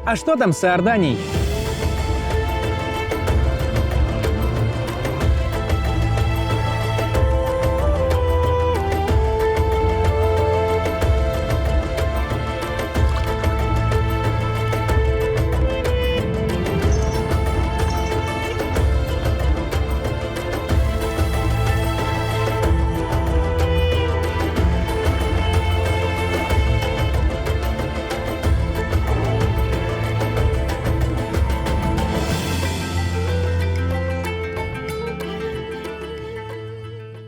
А что там с Иорданией?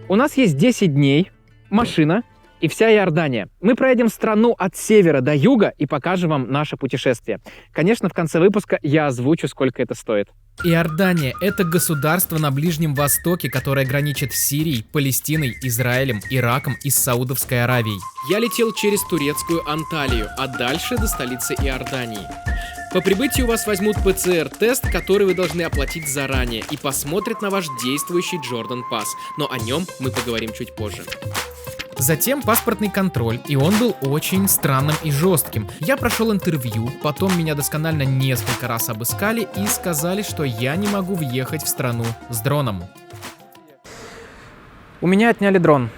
У нас есть 10 дней, машина и вся Иордания. Мы проедем страну от севера до юга и покажем вам наше путешествие. Конечно, в конце выпуска я озвучу, сколько это стоит. Иордания – это государство на Ближнем Востоке, которое граничит с Сирией, Палестиной, Израилем, Ираком и Саудовской Аравией. Я летел через турецкую Анталию, а дальше до столицы Иордании. По прибытии у вас возьмут ПЦР-тест, который вы должны оплатить заранее, и посмотрят на ваш действующий Jordan Pass, но о нем мы поговорим чуть позже. Затем паспортный контроль, и он был очень странным и жестким. Я прошел интервью, потом меня досконально несколько раз обыскали и сказали, что я не могу въехать в страну с дроном. У меня отняли дрон.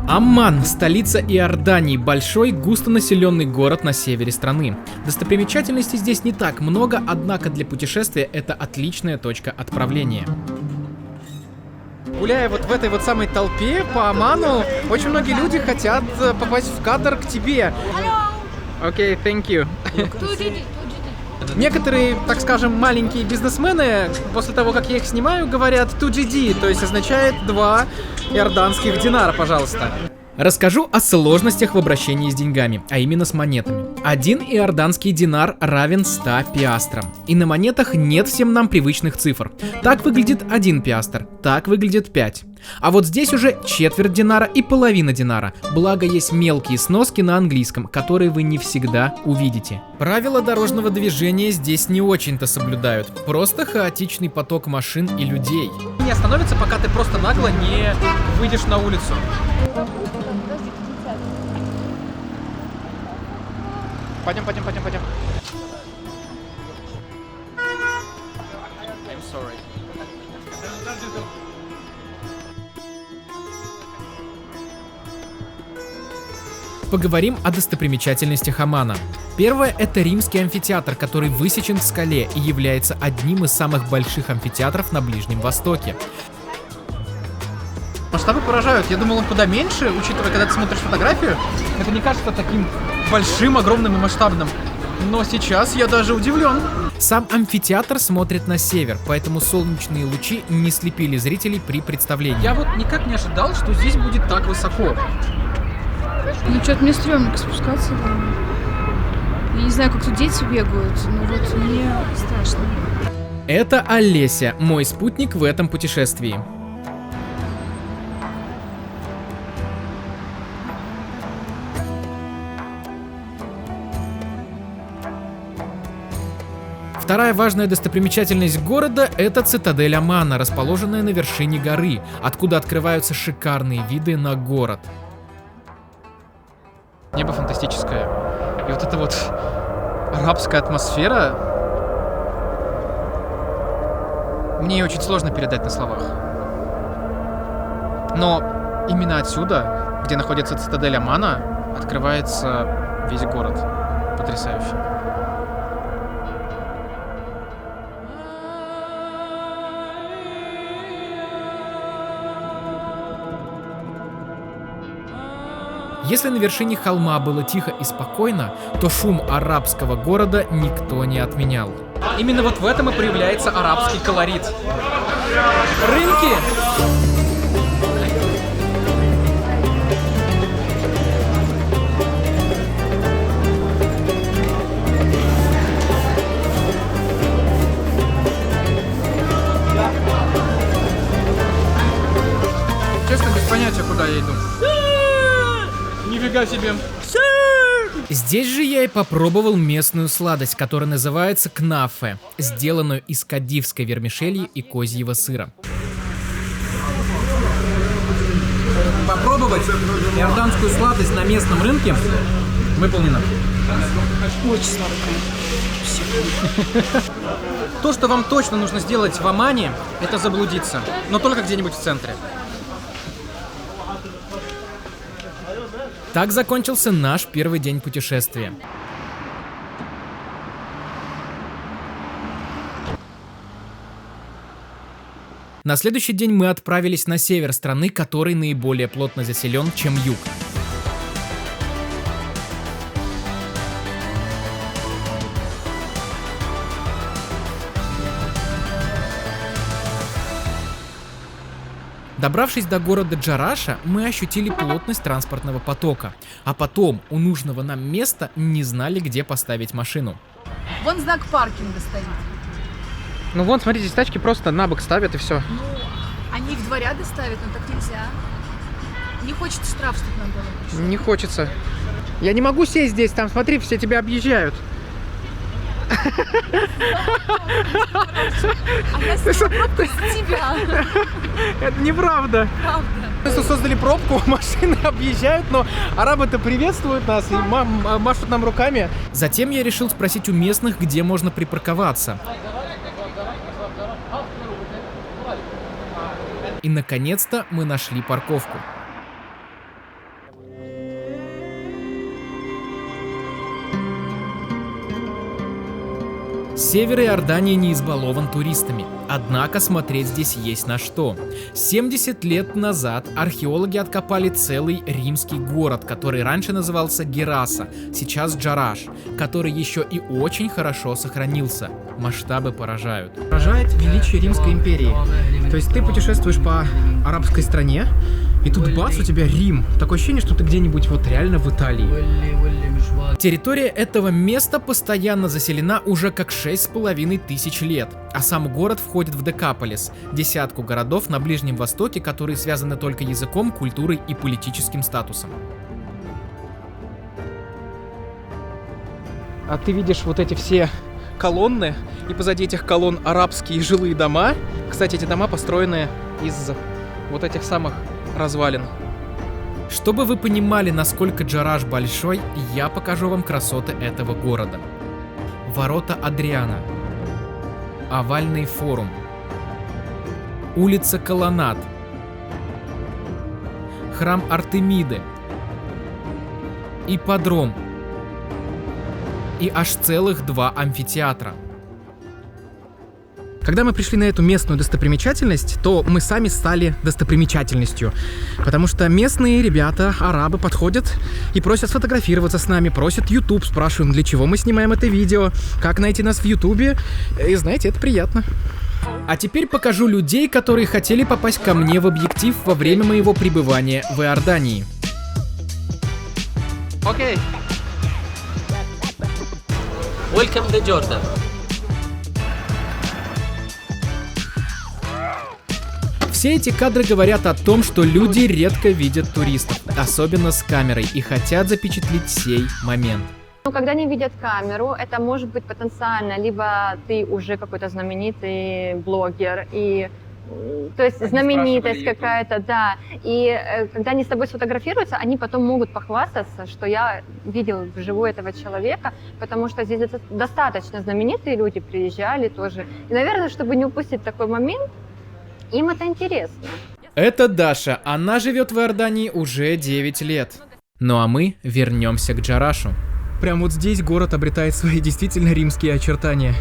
Амман – столица Иордании, большой густонаселенный город на севере страны. Достопримечательностей здесь не так много, однако для путешествия это отличная точка отправления. Гуляя вот в этой вот самой толпе по Амману, очень многие люди хотят попасть в кадр к тебе. Окей, thank you. Некоторые, так скажем, маленькие бизнесмены, после того, как я их снимаю, говорят 2GD, то есть означает 2 иорданских динара, пожалуйста. Расскажу о сложностях в обращении с деньгами, а именно с монетами. 1 иорданский динар равен 100 пиастрам. И на монетах нет всем нам привычных цифр. Так выглядит 1 пиастр, так выглядит 5. А вот здесь уже четверть динара и половина динара. Благо есть мелкие сноски на английском, которые вы не всегда увидите. Правила дорожного движения здесь не очень-то соблюдают. Просто хаотичный поток машин и людей. Не остановится, пока ты просто нагло не выйдешь на улицу. Пойдем. I'm sorry. Поговорим о достопримечательностях Аммана. Первое – это римский амфитеатр, который высечен в скале и является одним из самых больших амфитеатров на Ближнем Востоке. Масштабы поражают. Я думал, он куда меньше, учитывая, когда ты смотришь фотографию, это не кажется таким большим, огромным и масштабным. Но сейчас я даже удивлен. Сам амфитеатр смотрит на север, поэтому солнечные лучи не слепили зрителей при представлении. Я вот никак не ожидал, что здесь будет так высоко. Ну, что-то мне стрёмно спускаться. Я не знаю, как тут дети бегают, но вот мне страшно. Это Олеся, мой спутник в этом путешествии. Вторая важная достопримечательность города – это цитадель Аммана, расположенная на вершине горы, откуда открываются шикарные виды на город. Небо фантастическое. И вот эта вот арабская атмосфера, мне ее очень сложно передать на словах. Но именно отсюда, где находится цитадель Аммана, открывается весь город. Потрясающе. Если на вершине холма было тихо и спокойно, то шум арабского города никто не отменял. Именно вот в этом и проявляется арабский колорит. Рынки! Честно, без понятия, куда я иду. Нифига себе. Здесь же я и попробовал местную сладость, которая называется кнафе, сделанную из кадифской вермишели и козьего сыра. Иорданскую сладость на местном рынке выполнена. Очень сладкая. То, что вам точно нужно сделать в Омане, это заблудиться. Но только где-нибудь в центре. Так закончился наш первый день путешествия. На следующий день мы отправились на север страны, который наиболее плотно заселен, чем юг. Добравшись до города Джараша, мы ощутили плотность транспортного потока, а потом у нужного нам места не знали, где поставить машину. Вон знак паркинга стоит. Ну вон, смотрите, здесь тачки просто на бок ставят и все. Ну, они их два ряда ставят, но так нельзя. Не хочется штраф, чтобы нам было. Не хочется. Я не могу сесть здесь, там, смотри, все тебя объезжают. А я сняла пробку с тебя. Это неправда. Правда. Мы создали пробку, машины объезжают, но арабы-то приветствуют нас и машут нам руками. Затем я решил спросить у местных, где можно припарковаться. И наконец-то мы нашли парковку. Север Иордании не избалован туристами, однако смотреть здесь есть на что. 70 лет назад археологи откопали целый римский город, который раньше назывался Гераса, сейчас Джараш, который еще и очень хорошо сохранился. Масштабы поражают. Поражает величие Римской империи. То есть ты путешествуешь по арабской стране, и тут бац, у тебя Рим. Такое ощущение, что ты где-нибудь вот реально в Италии. Территория этого места постоянно заселена уже как 6500 лет, а сам город входит в Декаполис, десятку городов на Ближнем Востоке, которые связаны только языком, культурой и политическим статусом. А ты видишь вот эти все колонны, и позади этих колонн арабские жилые дома. Кстати, эти дома построены из вот этих самых развалин. Чтобы вы понимали, насколько Джараш большой, я покажу вам красоты этого города. Ворота Адриана, овальный форум, улица Колоннад, храм Артемиды, ипподром и аж целых 2 амфитеатра. Когда мы пришли на эту местную достопримечательность, то мы сами стали достопримечательностью. Потому что местные ребята, арабы, подходят и просят сфотографироваться с нами, просят YouTube, спрашиваем, для чего мы снимаем это видео, как найти нас в YouTube. И знаете, это приятно. А теперь покажу людей, которые хотели попасть ко мне в объектив во время моего пребывания в Иордании. Окей. Welcome to Jordan. Все эти кадры говорят о том, что люди редко видят туристов, особенно с камерой, и хотят запечатлеть сей момент. Ну, когда они видят камеру, это может быть потенциально, либо ты уже какой-то знаменитый блогер, и то есть знаменитость какая-то, да. И когда они с тобой сфотографируются, они потом могут похвастаться, что я видел вживую этого человека, потому что здесь достаточно знаменитые люди приезжали тоже. И, наверное, чтобы не упустить такой момент, им это интересно. Это Даша, она живет в Иордании уже 9 лет. Ну а мы вернемся к Джарашу. Прям вот здесь город обретает свои действительно римские очертания.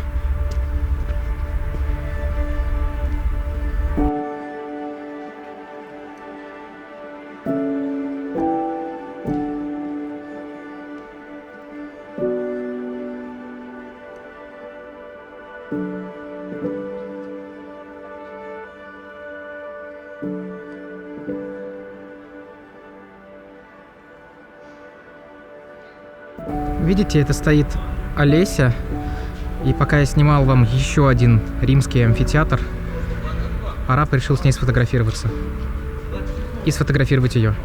Видите, это стоит Олеся, и пока я снимал вам еще один римский амфитеатр, араб решил с ней сфотографироваться и сфотографировать ее.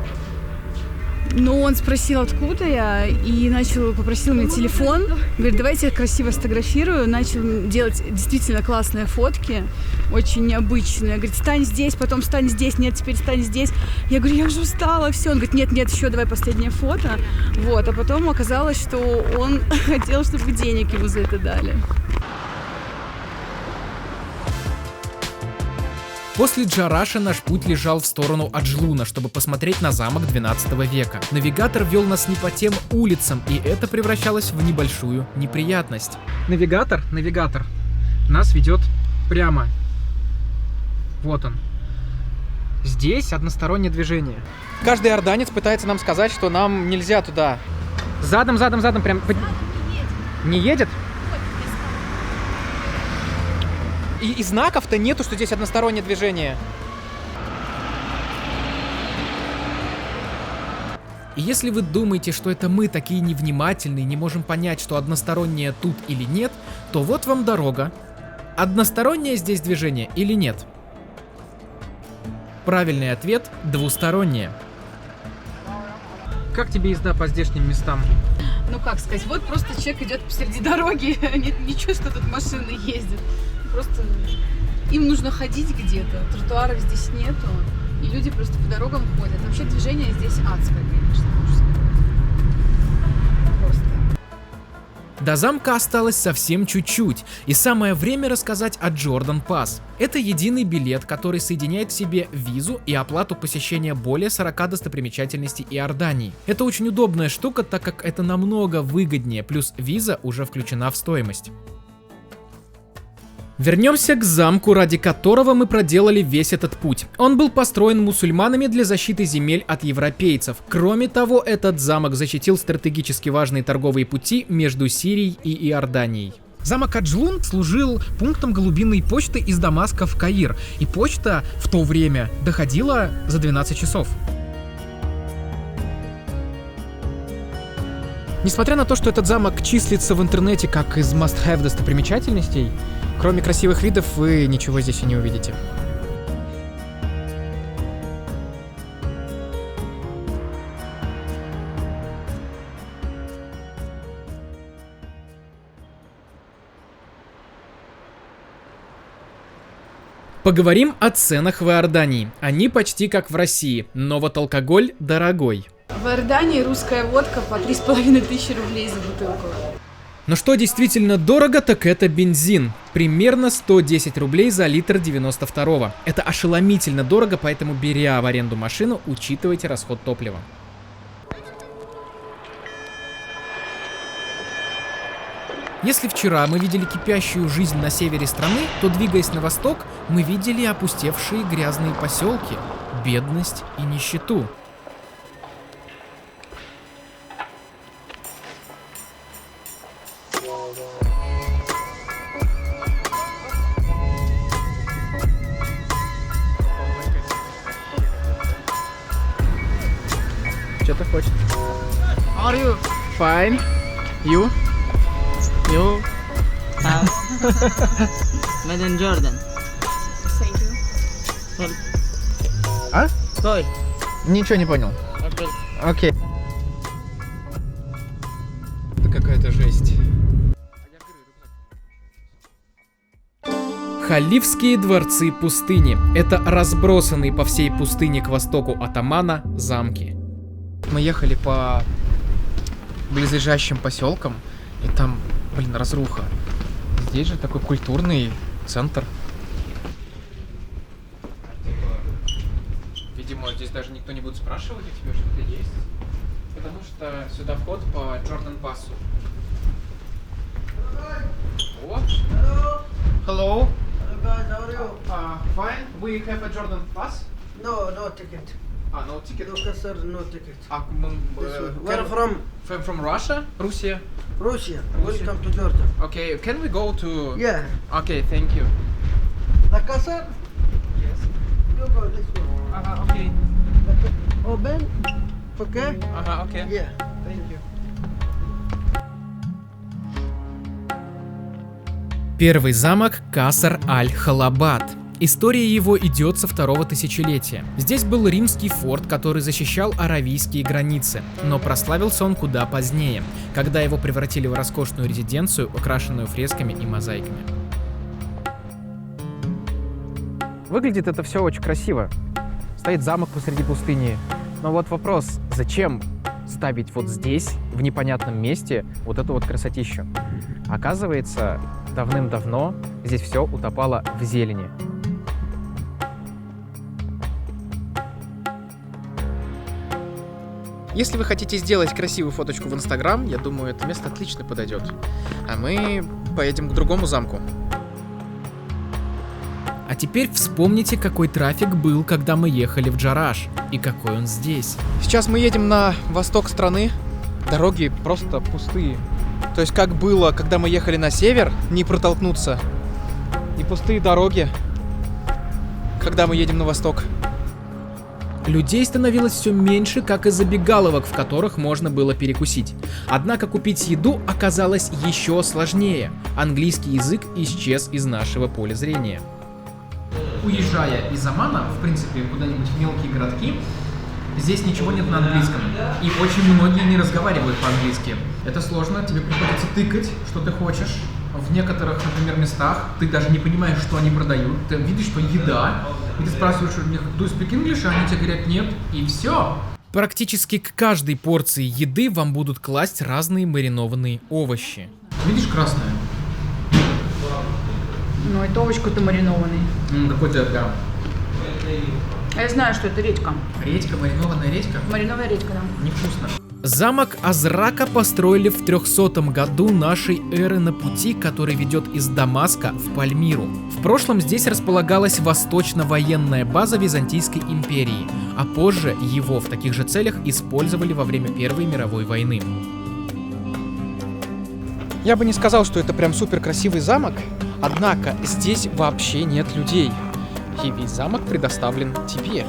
Но он спросил, откуда я, и попросил мне телефон. Говорит, давайте я красиво сфотографирую. Начал делать действительно классные фотки, очень необычные. Говорит, стань здесь, потом стань здесь, нет, теперь стань здесь. Я говорю, я уже устала, все. Он говорит, нет, еще давай последнее фото. Вот, а потом оказалось, что он хотел, чтобы денег ему за это дали. После Джараша наш путь лежал в сторону Аджлуна, чтобы посмотреть на замок 12 века. Навигатор вел нас не по тем улицам, и это превращалось в небольшую неприятность. Навигатор нас ведет прямо. Вот он. Здесь одностороннее движение. Каждый иорданец пытается нам сказать, что нам нельзя туда. Задом, прям... Не едет? И знаков-то нету, что здесь одностороннее движение. И если вы думаете, что это мы такие невнимательные, не можем понять, что одностороннее тут или нет, то вот вам дорога. Одностороннее здесь движение или нет? Правильный ответ – двустороннее. Как тебе езда по здешним местам? Ну как сказать, вот просто человек идет посреди дороги, нет ничего, что тут машины ездят. Просто им нужно ходить где-то, тротуаров здесь нету, и люди просто по дорогам ходят. Вообще движение здесь адское, конечно, можно сказать. Просто. До замка осталось совсем чуть-чуть, и самое время рассказать о Джордан Пасс. Это единый билет, который соединяет в себе визу и оплату посещения более 40 достопримечательностей Иордании. Это очень удобная штука, так как это намного выгоднее, плюс виза уже включена в стоимость. Вернемся к замку, ради которого мы проделали весь этот путь. Он был построен мусульманами для защиты земель от европейцев. Кроме того, этот замок защитил стратегически важные торговые пути между Сирией и Иорданией. Замок Аджлун служил пунктом голубиной почты из Дамаска в Каир, и почта в то время доходила за 12 часов. Несмотря на то, что этот замок числится в интернете как из must-have достопримечательностей, кроме красивых видов вы ничего здесь и не увидите. Поговорим о ценах в Иордании. Они почти как в России, но вот алкоголь дорогой. В Иордании русская водка по 3500 рублей за бутылку. Но что действительно дорого, так это бензин. Примерно 110 рублей за литр 92-го. Это ошеломительно дорого, поэтому, беря в аренду машину, учитывайте расход топлива. Если вчера мы видели кипящую жизнь на севере страны, то, двигаясь на восток, мы видели опустевшие грязные поселки, бедность и нищету. Что ты хочешь? How are you? Fine. You? You have made in Jordan. Thank you. А? Стой. Ничего не понял. Окей. Окей. Это какая-то жесть. Халифские дворцы пустыни. Это разбросанные по всей пустыне к востоку от Аммана замки. Мы ехали по близлежащим поселкам, и там, разруха. Здесь же такой культурный центр. Видимо, здесь даже никто не будет спрашивать у тебя, что-то есть. Потому что сюда вход по Джордан Пассу. О! Hello. Hello guys, how are you? Fine. We have a Jordan Pass. No, no ticket. No ticket. No, sir, no ticket. This one. Where Can- from? From Russia? Russia. Russia. Russia. Welcome to Jordan. Okay, can we go to... Yeah. Okay, thank you. Dakar, sir? Yes. You go this one. Okay. Open. Okay? Okay. Yeah. Thank you. Первый замок Касар Аль-Халабад. История его идет со 2-го тысячелетия. Здесь был римский форт, который защищал аравийские границы, но прославился он куда позднее, когда его превратили в роскошную резиденцию, украшенную фресками и мозаиками. Выглядит это все очень красиво. Стоит замок посреди пустыни. Но вот вопрос, зачем ставить вот здесь, в непонятном месте, вот эту вот красотищу? Оказывается, давным-давно здесь все утопало в зелени. Если вы хотите сделать красивую фоточку в Инстаграм, я думаю, это место отлично подойдет. А мы поедем к другому замку. А теперь вспомните, какой трафик был, когда мы ехали в Джараш, и какой он здесь. Сейчас мы едем на восток страны. Дороги просто пустые. То есть как было, когда мы ехали на север, не протолкнуться. И пустые дороги, когда мы едем на восток. Людей становилось все меньше, как и забегаловок, в которых можно было перекусить. Однако купить еду оказалось еще сложнее. Английский язык исчез из нашего поля зрения. Уезжая из Омана, в принципе, куда-нибудь в мелкие городки, здесь ничего нет на английском. И очень многие не разговаривают по-английски. Это сложно, тебе приходится тыкать, что ты хочешь. В некоторых, например, местах ты даже не понимаешь, что они продают. Ты видишь, что еда, и ты спрашиваешь у них, do you speak English, а они тебе говорят нет, и все. Практически к каждой порции еды вам будут класть разные маринованные овощи. Видишь красное? Ну, это овощ какой-то маринованный. Какой-то, да. А я знаю, что это редька. Редька, маринованная редька. Маринованная редька, да. Невкусно. Замок Азрака построили в 300 году нашей эры на пути, который ведет из Дамаска в Пальмиру. В прошлом здесь располагалась восточно-военная база Византийской империи, а позже его в таких же целях использовали во время Первой мировой войны. Я бы не сказал, что это прям супер красивый замок, однако здесь вообще нет людей. И весь замок предоставлен тебе.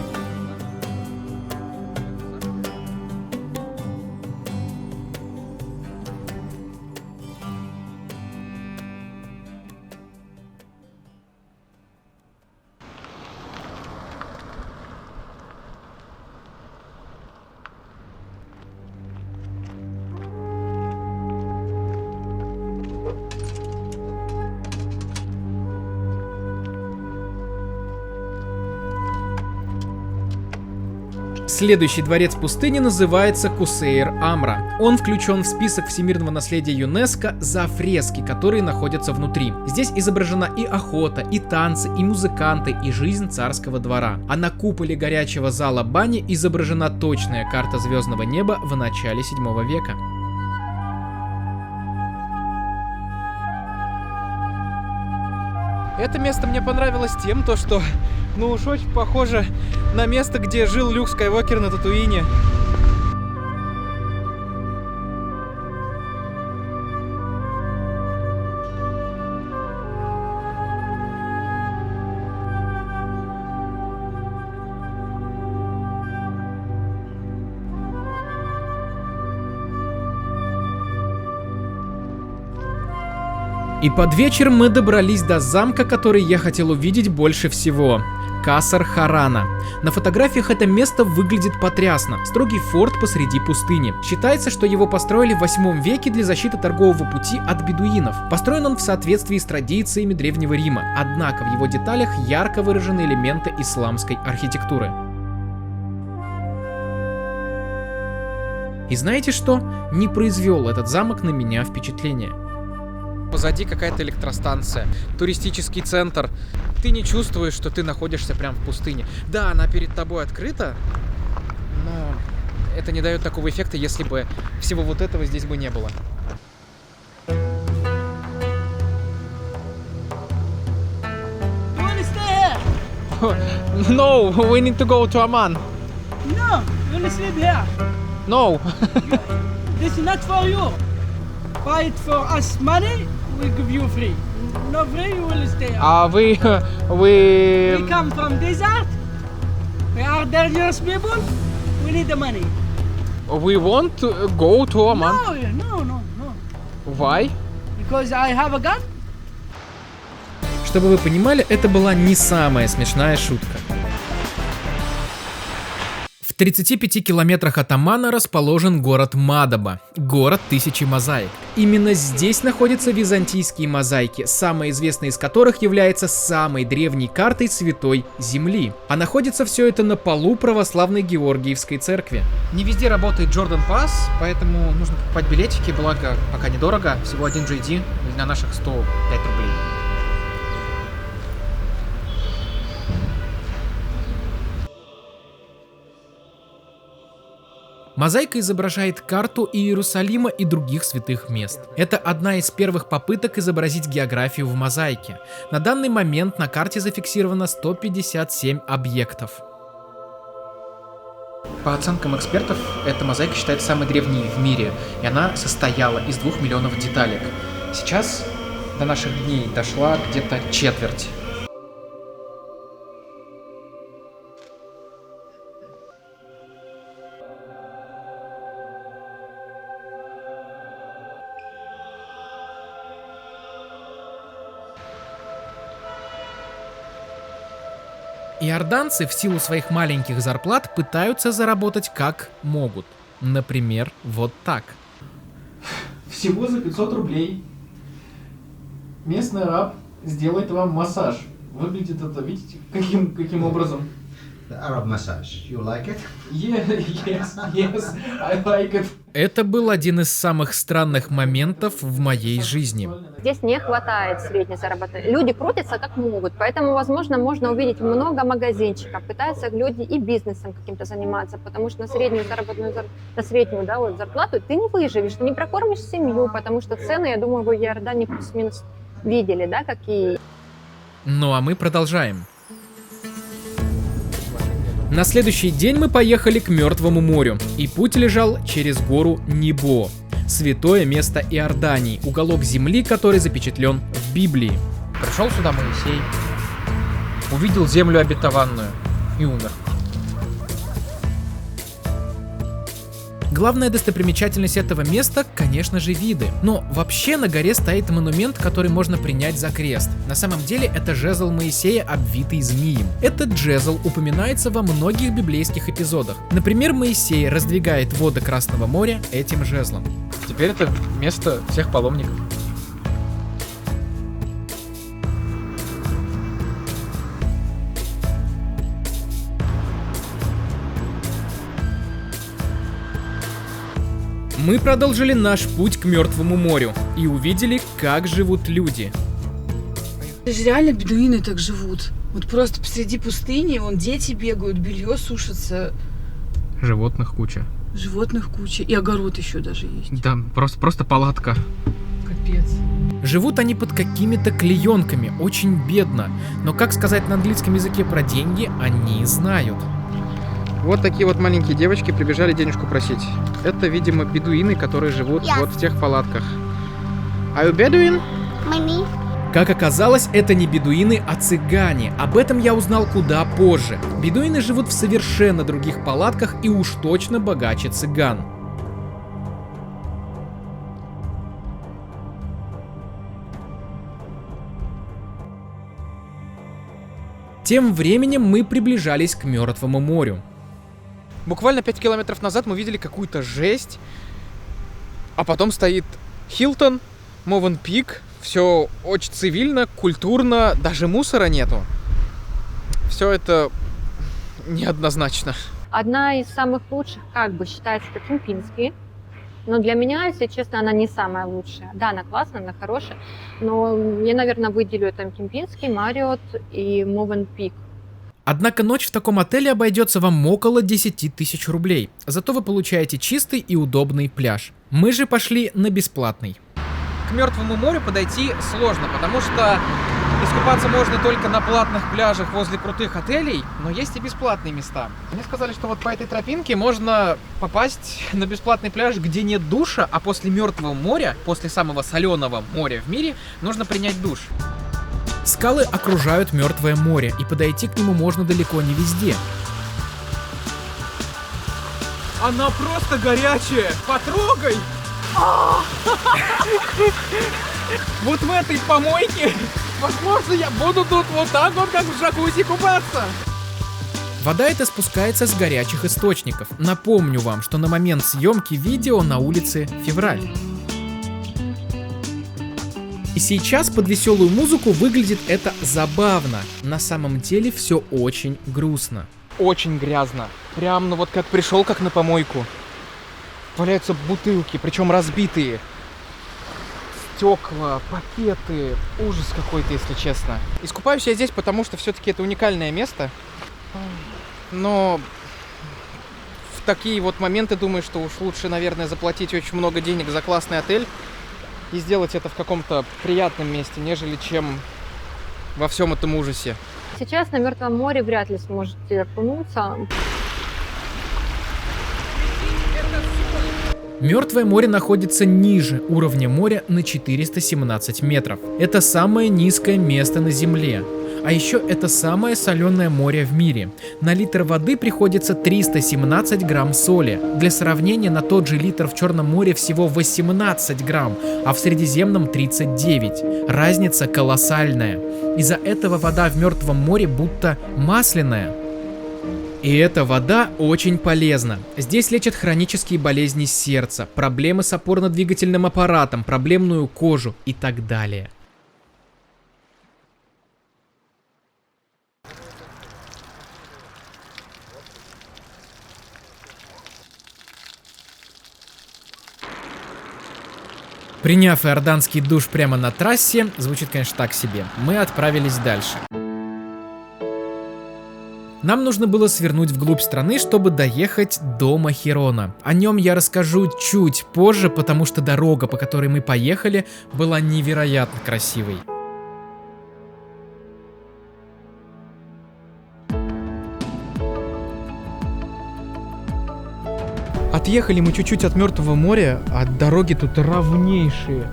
Следующий дворец пустыни называется Кусейр Амра. Он включен в список всемирного наследия ЮНЕСКО за фрески, которые находятся внутри. Здесь изображена и охота, и танцы, и музыканты, и жизнь царского двора. А на куполе горячего зала бани изображена точная карта звездного неба в начале 7 века. Это место мне понравилось тем, что, ну уж очень похоже на место, где жил Люк Скайуокер на Татуине. И под вечер мы добрались до замка, который я хотел увидеть больше всего. Каср Харана. На фотографиях это место выглядит потрясно. Строгий форт посреди пустыни. Считается, что его построили в 8 веке для защиты торгового пути от бедуинов. Построен он в соответствии с традициями Древнего Рима, однако в его деталях ярко выражены элементы исламской архитектуры. И знаете что? Не произвел этот замок на меня впечатление. Позади какая-то электростанция, туристический центр. Ты не чувствуешь, что ты находишься прям в пустыне. Да, она перед тобой открыта, но это не дает такого эффекта, если бы всего вот этого здесь бы не было. You want to stay here? No, we need to go to Amman. No, you want to sleep here. No. This is not for you. Buy it for us money, we give you free. No free, you will stay here. We come from desert. We are dangerous people. We need the money. We want to go to Amman. No. Why? Because I have a gun. чтобы вы понимали, это была не самая смешная шутка. В 35 километрах от Аммана расположен город Мадоба, город тысячи мозаик. Именно здесь находятся византийские мозаики, самая известная из которых является самой древней картой Святой Земли. А находится все это на полу православной Георгиевской церкви. Не везде работает Jordan Pass, поэтому нужно покупать билетики, благо пока недорого, всего 1 JD на наших 105 рублей. Мозаика изображает карту Иерусалима и других святых мест. Это одна из первых попыток изобразить географию в мозаике. На данный момент на карте зафиксировано 157 объектов. По оценкам экспертов, эта мозаика считается самой древней в мире, и она состояла из 2 миллионов деталек. Сейчас до наших дней дошла где-то четверть. Иорданцы в силу своих маленьких зарплат пытаются заработать как могут. Например, вот так. Всего за 500 рублей местный араб сделает вам массаж. Выглядит это, видите, каким образом? The Arab massage. You like it? Yes, I like it. Это был один из самых странных моментов в моей жизни. Здесь не хватает средней заработной. Люди крутятся как могут, поэтому, возможно, можно увидеть много магазинчиков. Пытаются люди и бизнесом каким-то заниматься, потому что на среднюю заработную зарплату ты не выживешь, ты не прокормишь семью, потому что цены, я думаю, вы в Иордании плюс-минус видели, да, какие. Ну а мы продолжаем. На следующий день мы поехали к Мертвому морю, и путь лежал через гору Небо, святое место Иордании, уголок земли, который запечатлен в Библии. Пришел сюда Моисей, увидел землю обетованную и умер. Главная достопримечательность этого места, конечно же, виды. Но вообще на горе стоит монумент, который можно принять за крест. На самом деле это жезл Моисея, обвитый змеем. Этот жезл упоминается во многих библейских эпизодах. Например, Моисей раздвигает воды Красного моря этим жезлом. Теперь это место всех паломников. Мы продолжили наш путь к Мертвому морю и увидели, как живут люди. Это же реально бедуины так живут. Вот просто посреди пустыни, вон дети бегают, белье сушится. Животных куча. Животных куча. И огород еще даже есть. Да, просто палатка. Капец. Живут они под какими-то клеенками, очень бедно. Но как сказать на английском языке про деньги, они знают. Вот такие вот маленькие девочки прибежали денежку просить. Это, видимо, бедуины, которые живут вот в тех палатках. Are you Bedouin? Как оказалось, это не бедуины, а цыгане. Об этом я узнал куда позже. Бедуины живут в совершенно других палатках и уж точно богаче цыган. Тем временем мы приближались к Мертвому морю. Буквально 5 километров назад мы видели какую-то жесть. А потом стоит Хилтон, Мовенпик. Все очень цивильно, культурно, даже мусора нету. Все это неоднозначно. Одна из самых лучших, как бы, считается Кемпински. Но для меня, если честно, она не самая лучшая. Да, она классная, она хорошая, но я, наверное, выделю это Кемпински, Марриотт и Мовенпик. Однако ночь в таком отеле обойдется вам около 10 тысяч рублей. Зато вы получаете чистый и удобный пляж. Мы же пошли на бесплатный. К Мертвому морю подойти сложно, потому что искупаться можно только на платных пляжах возле крутых отелей, но есть и бесплатные места. Мне сказали, что вот по этой тропинке можно попасть на бесплатный пляж, где нет душа, а после Мертвого моря, после самого соленого моря в мире, нужно принять душ. Скалы окружают Мертвое море, и подойти к нему можно далеко не везде. Она просто горячая! Потрогай! Вот в этой помойке Возможно, я буду тут вот так вот, как в джакузи, купаться. Вода эта спускается с горячих источников. Напомню вам, что на момент съемки видео на улице февраль. И сейчас под веселую музыку выглядит это забавно. На самом деле все очень грустно. Очень грязно. Прям, ну вот как пришел, как на помойку. Валяются бутылки, причем разбитые. Стекла, пакеты. Ужас какой-то, если честно. Искупаюсь я здесь, потому что все-таки это уникальное место. Но в такие вот моменты думаю, что уж лучше, наверное, заплатить очень много денег за классный отель и сделать это в каком-то приятном месте, нежели чем во всем этом ужасе. Сейчас на Мертвом море вряд ли сможете окунуться. Мертвое море находится ниже уровня моря на 417 метров. Это самое низкое место на Земле. А еще это самое соленое море в мире. На литр воды приходится 317 грамм соли. Для сравнения, на тот же литр в Черном море всего 18 грамм, а в Средиземном 39. Разница колоссальная. Из-за этого вода в Мертвом море будто масляная. И эта вода очень полезна. Здесь лечат хронические болезни сердца, проблемы с опорно-двигательным аппаратом, проблемную кожу и так далее. Приняв иорданский душ прямо на трассе, звучит, конечно, так себе, мы отправились дальше. Нам нужно было свернуть вглубь страны, чтобы доехать до Махерона. О нем я расскажу чуть позже, потому что дорога, по которой мы поехали, была невероятно красивой. Отъехали мы чуть-чуть от Мертвого моря, а дороги тут ровнейшие,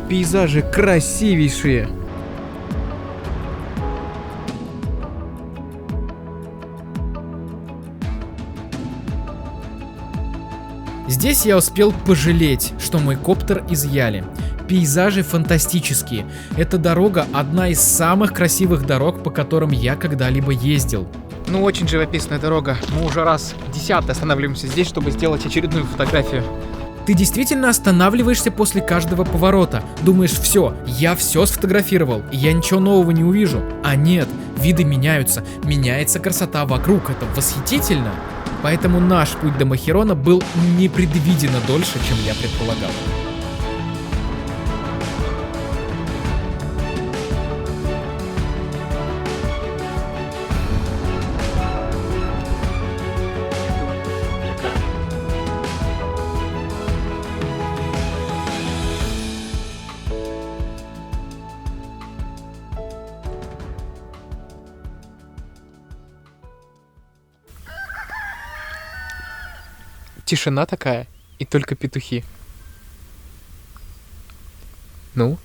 пейзажи красивейшие. Здесь я успел пожалеть, что мой коптер изъяли. Пейзажи фантастические. Эта дорога одна из самых красивых дорог, по которым я когда-либо ездил. Ну, очень живописная дорога. Мы уже раз 10-й останавливаемся здесь, чтобы сделать очередную фотографию. Ты действительно останавливаешься после каждого поворота. Думаешь, все, я все сфотографировал, и я ничего нового не увижу. А нет, виды меняются, меняется красота вокруг, это восхитительно. Поэтому наш путь до Махерона был непредвиденно дольше, чем я предполагал. Тишина такая, и только петухи. Ну?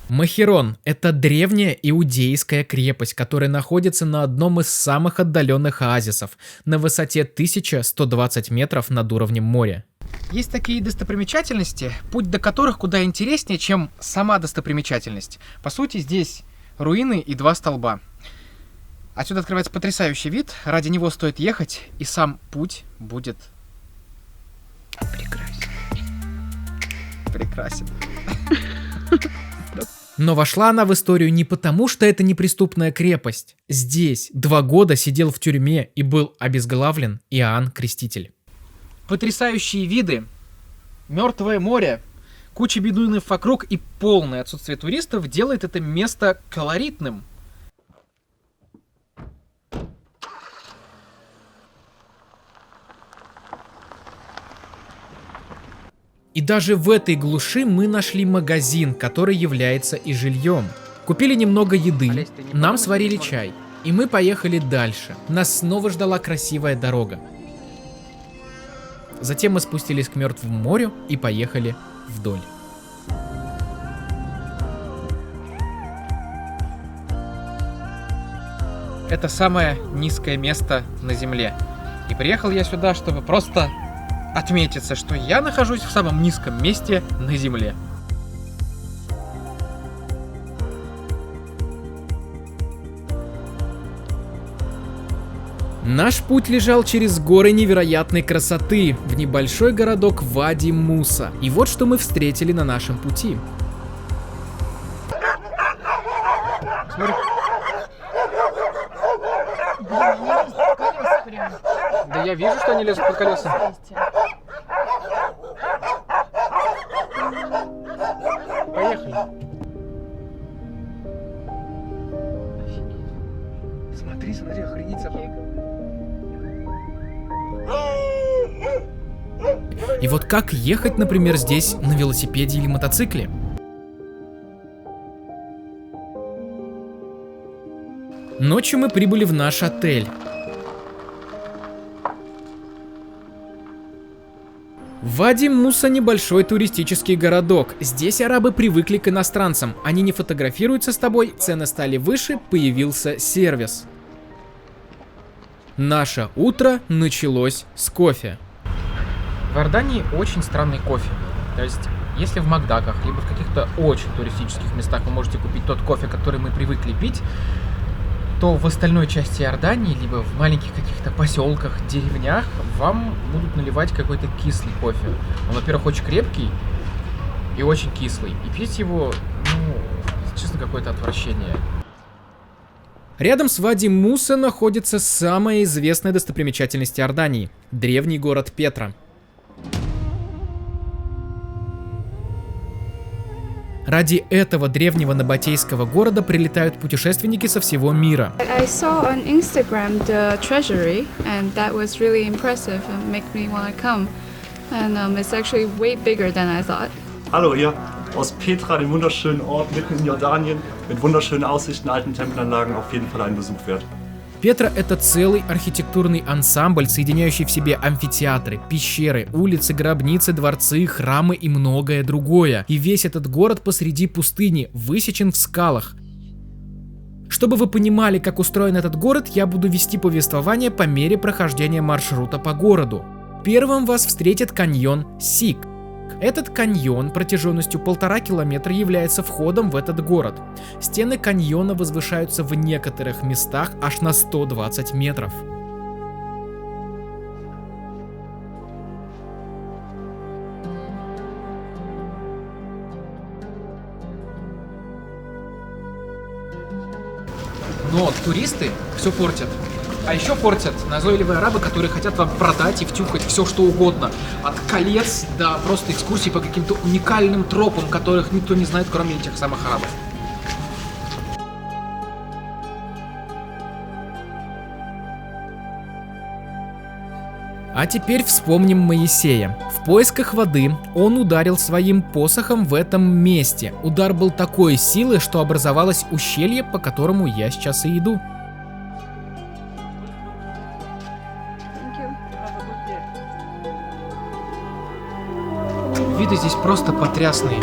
Махерон – это древняя иудейская крепость, которая находится на одном из самых отдаленных оазисов, на высоте 1120 метров над уровнем моря. Есть такие достопримечательности, путь до которых куда интереснее, чем сама достопримечательность. По сути, здесь руины и 2 столба. Отсюда открывается потрясающий вид, ради него стоит ехать, и сам путь будет прекрасен. Прекрасен. Но вошла она в историю не потому, что это неприступная крепость. Здесь 2 года сидел в тюрьме и был обезглавлен Иоанн Креститель. Потрясающие виды, Мертвое море, куча бедуинов вокруг и полное отсутствие туристов делает это место колоритным. И даже в этой глуши мы нашли магазин, который является и жильем. Купили немного еды, нам сварили чай, и мы поехали дальше. Нас снова ждала красивая дорога. Затем мы спустились к Мертвому морю и поехали вдоль. Это самое низкое место на Земле. И приехал я сюда, чтобы просто отметиться, что я нахожусь в самом низком месте на Земле. Наш путь лежал через горы невероятной красоты в небольшой городок Вади-Муса. И вот что мы встретили на нашем пути. Смотри. Да я вижу, что они лезут под колеса. Поехали. Смотри, смотри, охренеть собака. И вот как ехать, например, здесь на велосипеде или мотоцикле? Ночью мы прибыли в наш отель. Вади-Муса небольшой туристический городок. Здесь арабы привыкли к иностранцам. Они не фотографируются с тобой, цены стали выше, появился сервис. Наше утро началось с кофе. В Иордании очень странный кофе. То есть, если в Макдаках, либо в каких-то очень туристических местах вы можете купить тот кофе, который мы привыкли пить, то в остальной части Иордании, либо в маленьких каких-то поселках, деревнях, вам будут наливать какой-то кислый кофе. Он, во-первых, очень крепкий и очень кислый. И пить его, честно, какое-то отвращение. Рядом с Вади-Муса находится самая известная достопримечательность Иордании – древний город Петра. Ради этого древнего набатейского города прилетают путешественники со всего мира. I saw on Instagram the treasury, and that was really impressive and make me want to come. And it's actually way bigger than I thought. Hallo hier aus Petra, dem wunderschönen Ort mitten in Jordanien mit wunderschönen Aussichten, alten Tempelanlagen, auf jeden Fall ein Besuch wert. Петра — это целый архитектурный ансамбль, соединяющий в себе амфитеатры, пещеры, улицы, гробницы, дворцы, храмы и многое другое. И весь этот город посреди пустыни, высечен в скалах. Чтобы вы понимали, как устроен этот город, я буду вести повествование по мере прохождения маршрута по городу. Первым вас встретит каньон Сик. Этот каньон протяженностью 1,5 километра является входом в этот город. Стены каньона возвышаются в некоторых местах аж на 120 метров. Но туристы все портят. А еще портят назойливые арабы, которые хотят вам продать и втюхать все, что угодно. От колец до просто экскурсий по каким-то уникальным тропам, которых никто не знает, кроме этих самых арабов. А теперь вспомним Моисея. В поисках воды он ударил своим посохом в этом месте. Удар был такой силы, что образовалось ущелье, по которому я сейчас и иду. Виды здесь просто потрясные.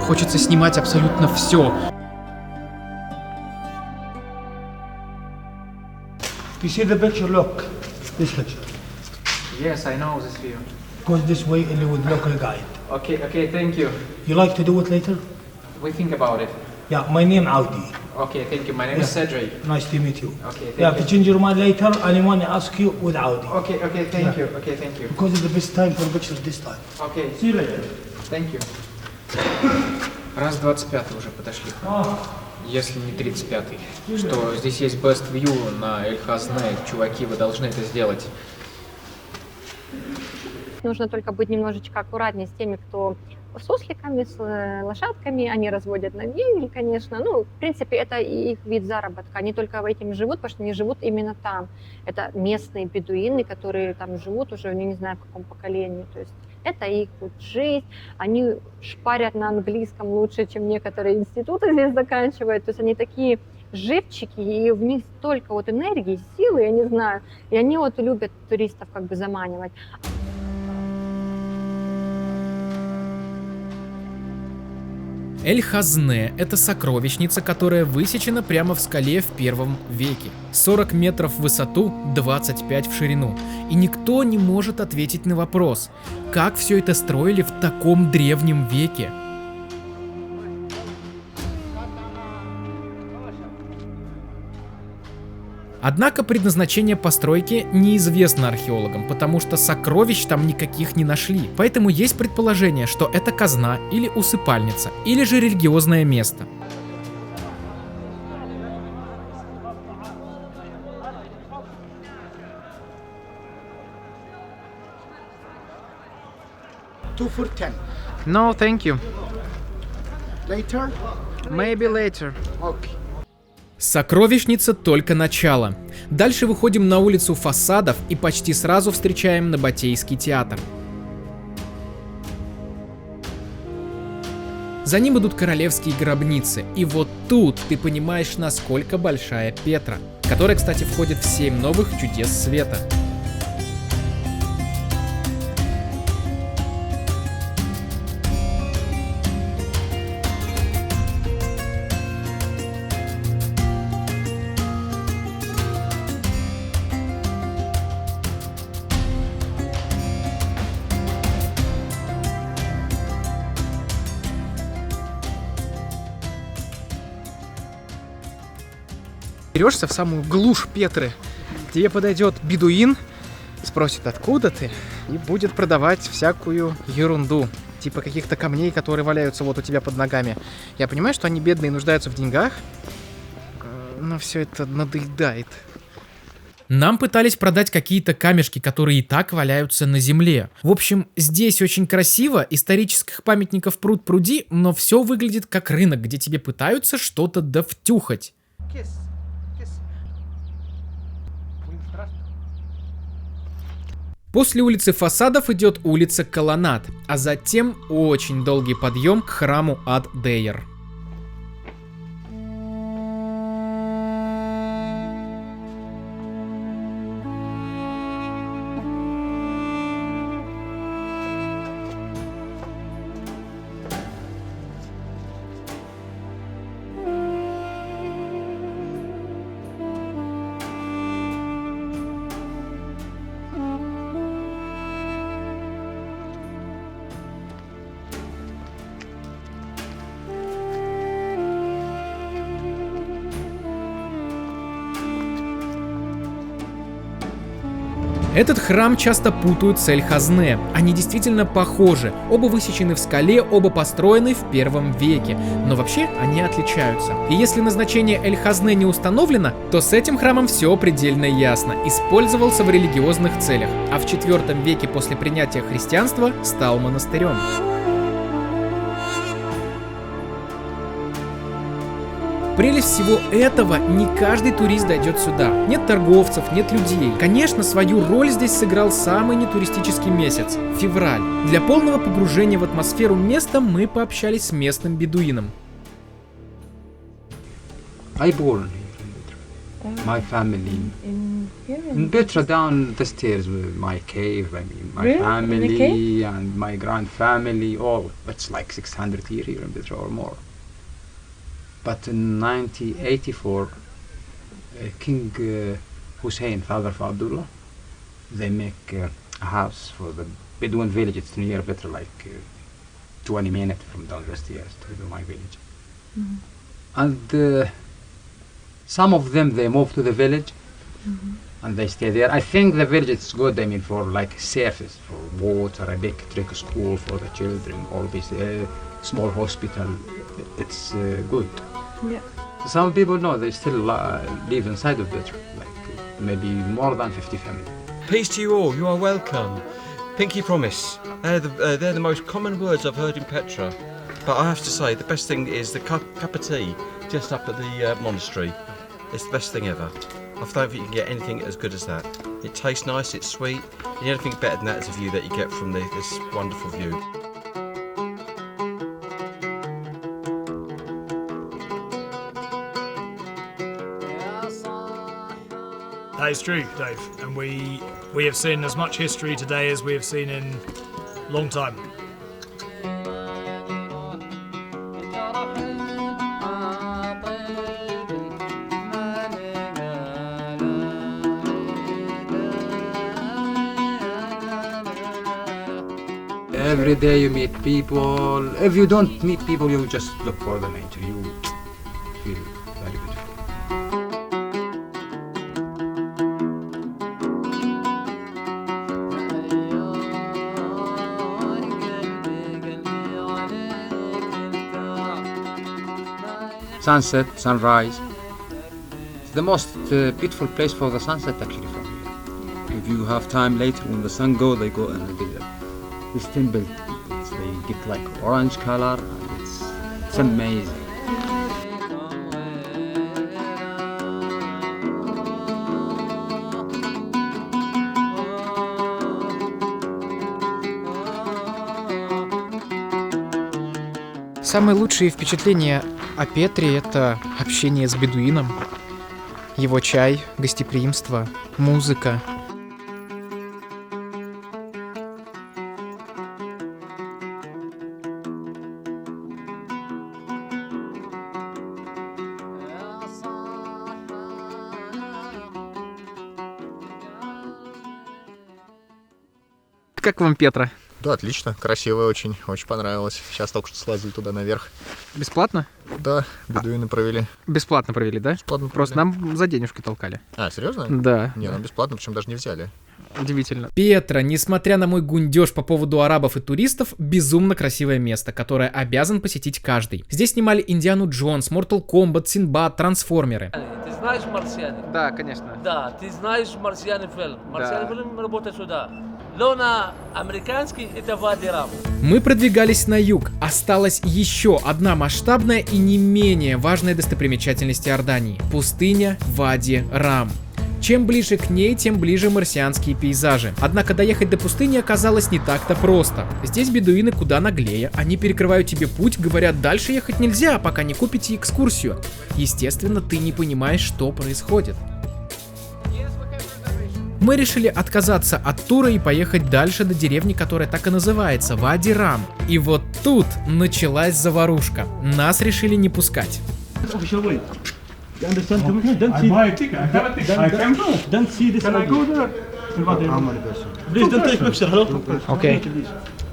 Хочется снимать абсолютно все. You see the picture? Look, this picture. Yes, I know this view. Goes this way only with local guide. Okay, thank you. You like to do it later? We think about it. Yeah, my name Audi. Okay, thank you. My name is Cedric. Nice to meet you. Okay, thank you have to change your mind later. Anyone ask you with Audi. Okay, thank you. Okay, thank you. Because it's the best time for pictures this time. Okay. See you later. Thank you. Раз 25 уже подошли. Если не 35-й. Что здесь есть best view на Эль-Хазне. Чуваки, вы должны это сделать. Нужно только быть немножечко аккуратнее с теми, кто с осликами, с лошадками, они разводят новей, конечно. Ну, в принципе, это их вид заработка. Они только этим живут, потому что они живут именно там. Это местные бедуины, которые там живут уже, я не знаю, в каком поколении. То есть это их вот жизнь. Они шпарят на английском лучше, чем некоторые институты здесь заканчивают. То есть они такие живчики, и в них столько вот энергии, силы, я не знаю. И они вот любят туристов как бы заманивать. Эль-Хазне – это сокровищница, которая высечена прямо в скале в 1 веке. 40 метров в высоту, 25 в ширину. И никто не может ответить на вопрос, как все это строили в таком древнем веке. Однако предназначение постройки неизвестно археологам, потому что сокровищ там никаких не нашли. Поэтому есть предположение, что это казна или усыпальница, или же религиозное место. Two for 10. No, thank you. Later? Maybe later. Okay. Сокровищница только начало. Дальше выходим на улицу Фасадов и почти сразу встречаем Набатейский театр. За ним идут королевские гробницы, и вот тут ты понимаешь, насколько большая Петра, которая, кстати, входит в 7 новых чудес света. Берешься в самую глушь Петры, к тебе подойдет бедуин, спросит, откуда ты, и будет продавать всякую ерунду, типа каких-то камней, которые валяются вот у тебя под ногами. Я понимаю, что они бедные, нуждаются в деньгах, но все это надоедает. Нам пытались продать какие-то камешки, которые и так валяются на земле. В общем, здесь очень красиво, исторических памятников пруд-пруди, но все выглядит как рынок, где тебе пытаются что-то довтюхать. После улицы Фасадов идет улица Колоннад, а затем очень долгий подъем к храму Ад-Дейр. Этот храм часто путают с Эль-Хазне. Они действительно похожи. Оба высечены в скале, оба построены в 1 веке. Но вообще они отличаются. И если назначение Эль-Хазне не установлено, то с этим храмом все предельно ясно. Использовался в религиозных целях, а в 4 веке после принятия христианства стал монастырем. Прелесть всего этого, не каждый турист дойдет сюда. Нет торговцев, нет людей. Конечно, свою роль здесь сыграл самый нетуристический месяц – февраль. Для полного погружения в атмосферу места мы пообщались с местным бедуином. I born here in Petra. My family in Petra, down the stairs with my cave. I mean, my family and my grand family. All it's like 600 years here in Petra or more. But in 1984, King Hussein, father of Abdullah, they make a house for the Bedouin village. It's near Petra, like 20 minutes from down the stairs to my village. Mm-hmm. And some of them, they move to the village and they stay there. I think the village is good, I mean, for like service, for water, electric, school for the children, all this small hospital. It's good. Yeah. Some people know they still live inside of Petra, like maybe more than 50 families. Peace to you all. You are welcome. Pinky promise. They're the most common words I've heard in Petra. But I have to say, the best thing is the cup of tea just up at the monastery. It's the best thing ever. I don't think you can get anything as good as that. It tastes nice, it's sweet. And the only thing better than that is the view that you get from this wonderful view. That is true, Dave, and we have seen as much history today as we have seen in a long time. Every day you meet people. If you don't meet people, you just look for the nature. You feel very beautiful. sunset, sunrise. It's the most beautiful place for the sunset actually from here. If you have time later when the sun goes, they go and this temple. They get like orange color. It's amazing. Самые лучшие впечатления о Петре — это общение с бедуином, его чай, гостеприимство, музыка. Как вам Петра? Да, отлично, красивая очень понравилось. Сейчас только что слазили туда наверх. Бесплатно? Да, бедуины провели. Бесплатно провели, да? Бесплатно Просто провели. нам за денежки толкали. А, серьезно? Да. Не, нам бесплатно, причем даже не взяли. Удивительно. Петра, несмотря на мой гундеж по поводу арабов и туристов, безумно красивое место, которое обязан посетить каждый. Здесь снимали Индиану Джонс, Mortal Kombat, Синбад, Трансформеры. Ты знаешь «Марсиане»? Да, конечно. Да, ты знаешь «Марсиане» фильм. «Марсиане» фильм работает сюда. Но на американский это Вади Рам. Мы продвигались на юг. Осталась еще одна масштабная и не менее важная достопримечательность Иордании – пустыня Вади Рам. Чем ближе к ней, тем ближе марсианские пейзажи. Однако доехать до пустыни оказалось не так-то просто. Здесь бедуины куда наглее. Они перекрывают тебе путь, говорят, дальше ехать нельзя, пока не купите экскурсию. Естественно, ты не понимаешь, что происходит. Мы решили отказаться от тура и поехать дальше до деревни, которая так и называется – Вади Рам. И вот тут началась заварушка. Нас решили не пускать.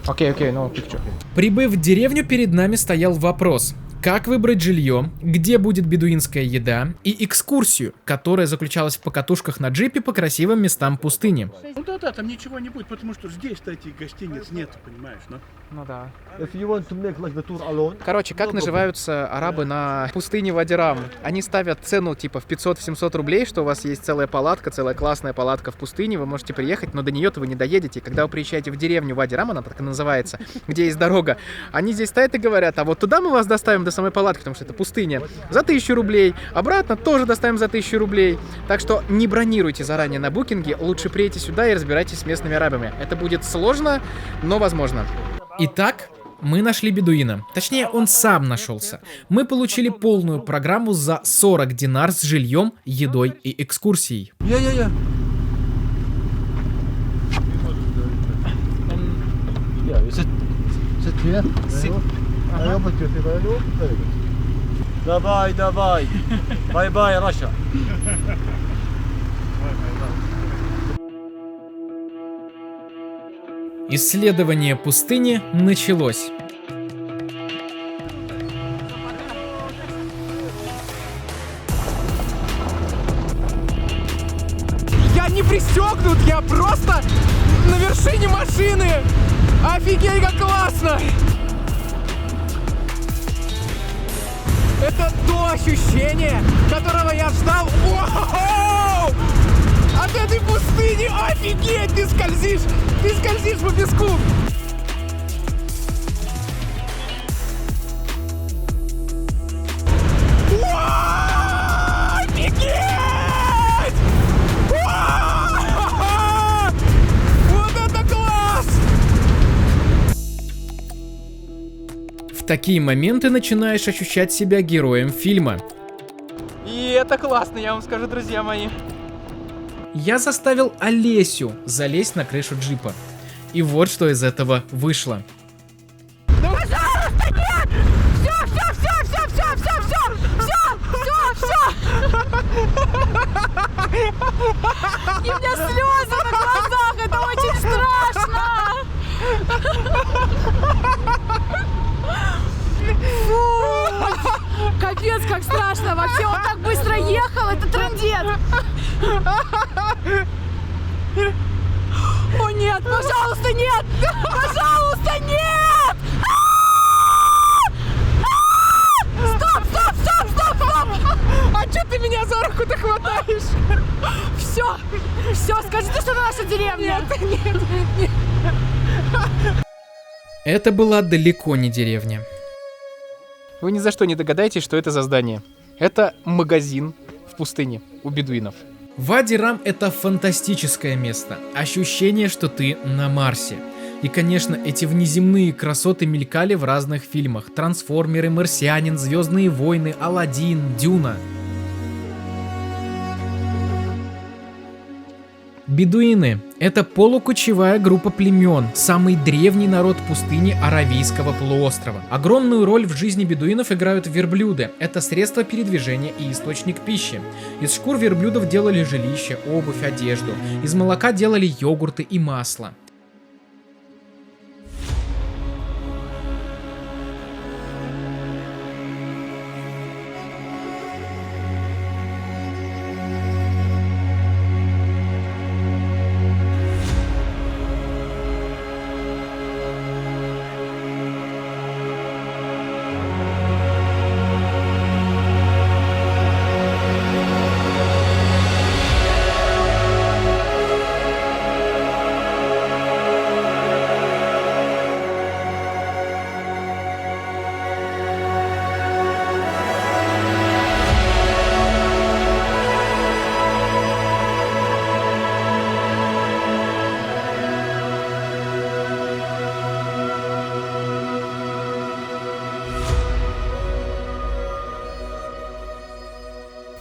Окей, ну, picture. Прибыв в деревню, перед нами стоял вопрос. Как выбрать жилье, где будет бедуинская еда и экскурсию, которая заключалась в покатушках на джипе по красивым местам пустыни. Ну да, там ничего не будет, потому что здесь-то этих гостиниц нет, понимаешь, ну? Ну да. Alone, Короче, как наживаются арабы на пустыне Вади Рам? Они ставят цену типа в 500-700 рублей, что у вас есть целая палатка, целая классная палатка в пустыне, вы можете приехать, но до нее-то вы не доедете. Когда вы приезжаете в деревню Вади Рам, она так и называется, где есть дорога, они здесь стоят и говорят, а вот туда мы вас доставим до самой палатки, потому что это пустыня, за 1000 рублей, обратно тоже доставим за 1000 рублей. Так что не бронируйте заранее на букинге, лучше приедьте сюда и разбирайтесь с местными арабами. Это будет сложно, но возможно. Итак, мы нашли бедуина. Точнее, он сам нашелся. Мы получили полную программу за 40 динар с жильем, едой и экскурсией. Давай. Бай-бай, Раша. Исследование пустыни началось. Я не пристегнут, я просто на вершине машины! Офигеть, как классно! Это то ощущение, которого я ждал. Воу! От этой пустыни! Офигеть! Ты скользишь по песку! Вау! Офигеть! Вау! Вот это класс! В такие моменты начинаешь ощущать себя героем фильма. И это классно, я вам скажу, друзья мои. Я заставил Олесю залезть на крышу джипа. И вот что из этого вышло. Пожалуйста, нет! Все! И у меня слезы на глазах, это очень страшно! Фу! Капец, как страшно! Вообще он так быстро ехал, это трындец! О нет, пожалуйста, нет! Пожалуйста, нет! Стоп! Все, все, скажите, что это наша деревня. Нет. Это была далеко не деревня. Вы ни за что не догадаетесь, что это за здание. Это магазин в пустыне у бедуинов. Вади-Рам — это фантастическое место. Ощущение, что ты на Марсе. И, конечно, эти внеземные красоты мелькали в разных фильмах. Трансформеры, Марсианин, Звездные войны, Аладдин, Дюна. Бедуины — это полукочевая группа племен, самый древний народ пустыни Аравийского полуострова. Огромную роль в жизни бедуинов играют верблюды. Это средство передвижения и источник пищи. Из шкур верблюдов делали жилища, обувь, одежду. Из молока делали йогурты и масло.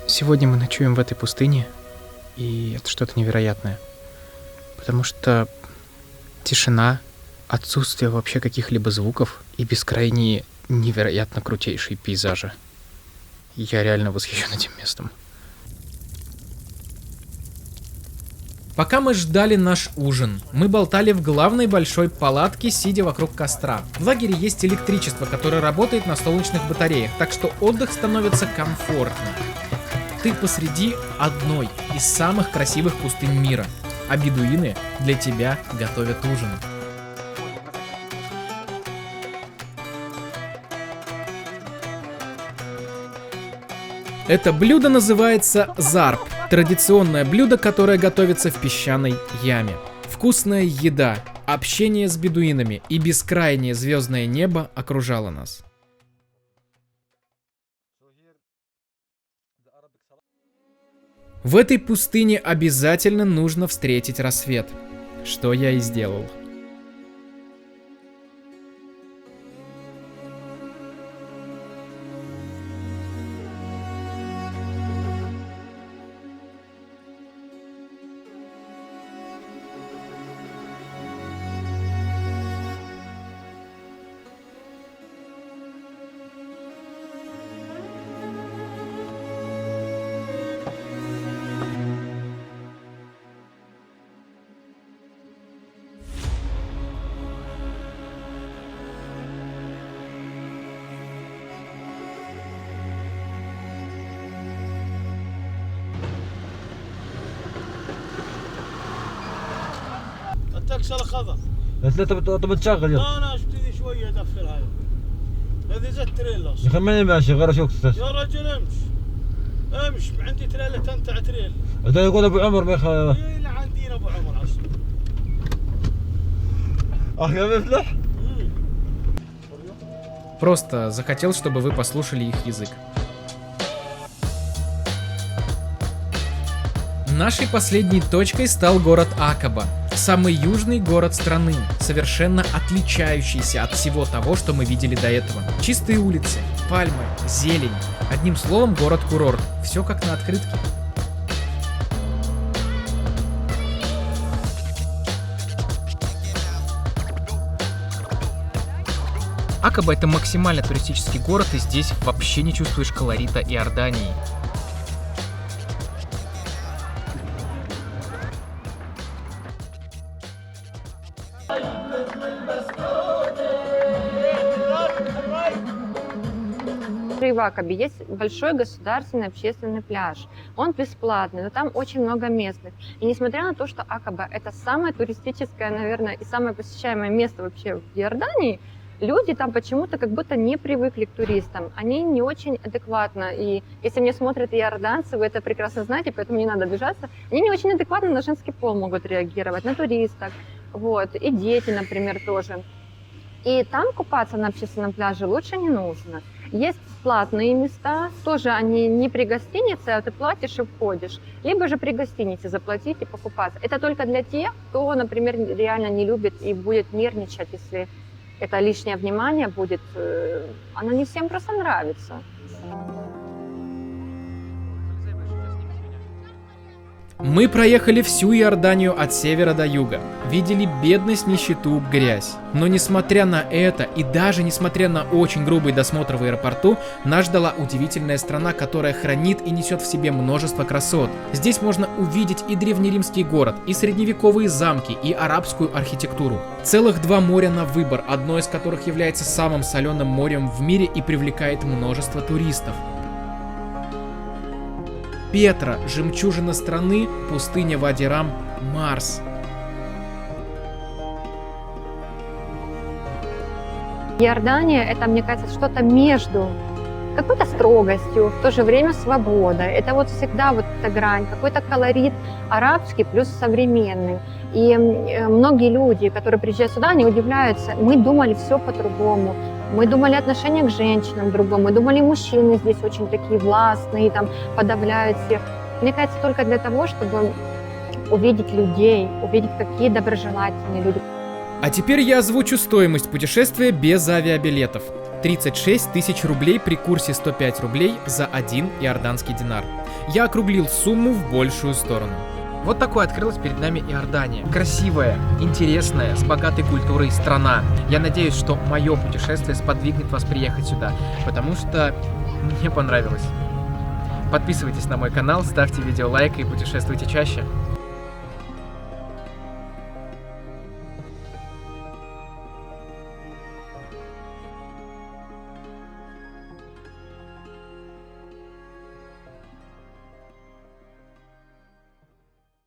Сегодня мы ночуем в этой пустыне, и это что-то невероятное. Потому что тишина, отсутствие вообще каких-либо звуков и бескрайние невероятно крутейшие пейзажи. Я реально восхищен этим местом. Пока мы ждали наш ужин, мы болтали в главной большой палатке, сидя вокруг костра. В лагере есть электричество, которое работает на солнечных батареях, так что отдых становится комфортным. Ты посреди одной из самых красивых пустынь мира, а бедуины для тебя готовят ужин. Это блюдо называется зарб. Традиционное блюдо, которое готовится в песчаной яме. Вкусная еда, общение с бедуинами и бескрайнее звездное небо окружало нас. В этой пустыне обязательно нужно встретить рассвет, что я и сделал. التكسر خضر بس انت بتشغل لا انا ابتدي شويه ادخل هاي هذه زت تريلا يا اخي ماني ماشي غير اشوف يا رجل امش عندي تريلا تنتع تريلا ده يقول ابو عمر ما يخاف اللي عندنا ابو عمر اصلا ах я мифлах. Просто захотел, чтобы вы послушали их язык. Нашей последней точкой стал город Акаба, самый южный город страны, совершенно отличающийся от всего того, что мы видели до этого. Чистые улицы, пальмы, зелень. Одним словом, город-курорт. Все как на открытке. Акаба — это максимально туристический город, и здесь вообще не чувствуешь колорита Иордании. В Акабе есть большой государственный общественный пляж. Он бесплатный, но там очень много местных. И несмотря на то, что Акаба — это самое туристическое, наверное, и самое посещаемое место вообще в Иордании, люди там почему-то как будто не привыкли к туристам. Они не очень адекватно. И если меня смотрят иорданцы, вы это прекрасно знаете, поэтому не надо обижаться. Они не очень адекватно на женский пол могут реагировать, на туристов. Вот. И дети, например, тоже. И там купаться на общественном пляже лучше не нужно. Есть платные места, тоже они не при гостинице, а ты платишь и входишь. Либо же при гостинице заплатить и покупаться. Это только для тех, кто, например, реально не любит и будет нервничать, если это лишнее внимание будет. Оно не всем просто нравится. Мы проехали всю Иорданию от севера до юга, видели бедность, нищету, грязь. Но несмотря на это и даже несмотря на очень грубый досмотр в аэропорту, нас ждала удивительная страна, которая хранит и несет в себе множество красот. Здесь можно увидеть и древнеримский город, и средневековые замки, и арабскую архитектуру. Целых 2 моря на выбор, одно из которых является самым соленым морем в мире и привлекает множество туристов. Петра, жемчужина страны, пустыня Вади-Рам, Марс. Иордания — это, мне кажется, что-то между какой-то строгостью, в то же время свободой. Это вот всегда вот эта грань, какой-то колорит арабский плюс современный. И многие люди, которые приезжают сюда, они удивляются. Мы думали все по-другому. Мы думали отношение к женщинам другому. Мы думали, мужчины здесь очень такие властные, там подавляют всех. Мне кажется, только для того, чтобы увидеть людей, увидеть, какие доброжелательные люди. А теперь я озвучу стоимость путешествия без авиабилетов. 36 тысяч рублей при курсе 105 рублей за 1 иорданский динар. Я округлил сумму в большую сторону. Вот такой открылась перед нами Иордания. Красивая, интересная, с богатой культурой страна. Я надеюсь, что мое путешествие сподвигнет вас приехать сюда, потому что мне понравилось. Подписывайтесь на мой канал, ставьте видео лайк и путешествуйте чаще.